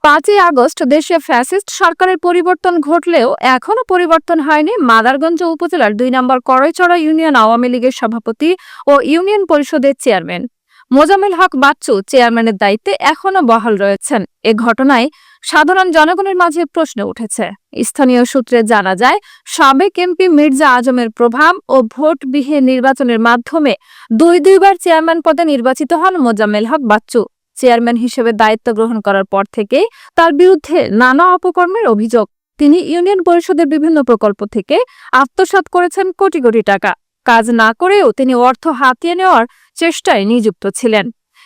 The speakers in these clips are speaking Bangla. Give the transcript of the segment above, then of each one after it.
5ই আগস্ট দেশে ফ্যাসিস্ট সরকারের পরিবর্তন ঘটলেও এখনো পরিবর্তন হয়নি মাদারগঞ্জ উপজেলার 2 নম্বর করইচড়া ইউনিয়ন আওয়ামী লীগের সভাপতি ও ইউনিয়ন পরিষদের চেয়ারম্যান মোজাম্মেল হক বাচ্চু চেয়ারম্যানের দায়িত্বে এখনো বহাল রয়েছেন। এ ঘটনায় সাধারণ জনগণের মাঝে প্রশ্ন উঠেছে। স্থানীয় সূত্রে জানা যায়, সাবেক এমপি মির্জা আজমের প্রভাব ও ভোটবিহীন নির্বাচনের মাধ্যমে দুইবার চেয়ারম্যান পদে নির্বাচিত হন মোজাম্মেল হক বাচ্চু। চেয়ারম্যান হিসেবে দায়িত্ব গ্রহণ করার পর থেকেই তার বিরুদ্ধে নানা অপকর্মের অভিযোগ। তিনি ইউনিয়ন পরিষদের বিভিন্ন প্রকল্প থেকে আত্মসাৎ করেছেন কোটি কোটি টাকা। কাজ না করেও তিনি অর্থ হাতিয়ে নেওয়ার চেষ্টায় নিযুক্ত ছিলেন।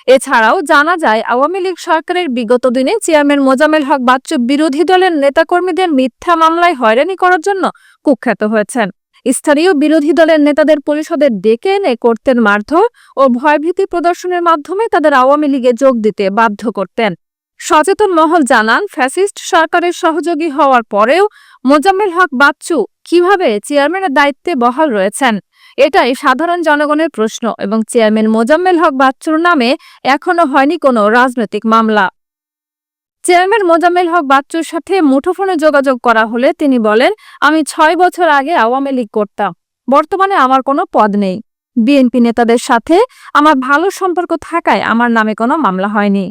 এছাড়াও জানা যায়, আওয়ামী লীগ সরকারের বিগত দিনে চেয়ারম্যান মোজাম্মেল হক বাচ্চু বিরোধী দলের নেতাকর্মীদের মিথ্যা মামলায় হয়রানি করার জন্য কুখ্যাত হয়েছেন। স্থানীয় বিরোধী দলের নেতাদের পরিষদে ডেকে এনে করতেন মারধর ও ভয়ভীতি প্রদর্শনের মাধ্যমে তাদের আওয়ামী লীগে যোগ দিতে বাধ্য করতেন। সচেতন মহল জানান, ফ্যাসিস্ট সরকারের সহযোগী হওয়ার পরেও মোজাম্মেল হক বাচ্চু কিভাবে চেয়ারম্যানের দায়িত্বে বহাল রয়েছেন, এটাই সাধারণ জনগণের প্রশ্ন। এবং চেয়ারম্যান মোজাম্মেল হক বাচ্চুর নামে এখনো হয়নি কোনো রাজনৈতিক মামলা। চেয়ারম্যান মোজাম্মেল হক বাচ্চুর সাথে মুঠোফোনে যোগাযোগ করা হলে তিনি বলেন, আমি 6 বছর আগে আওয়ামী লীগ করতাম, বর্তমানে আমার কোনো পদ নেই। বিএনপি নেতাদের সাথে আমার ভালো সম্পর্ক থাকায় আমার নামে কোনো মামলা হয়নি।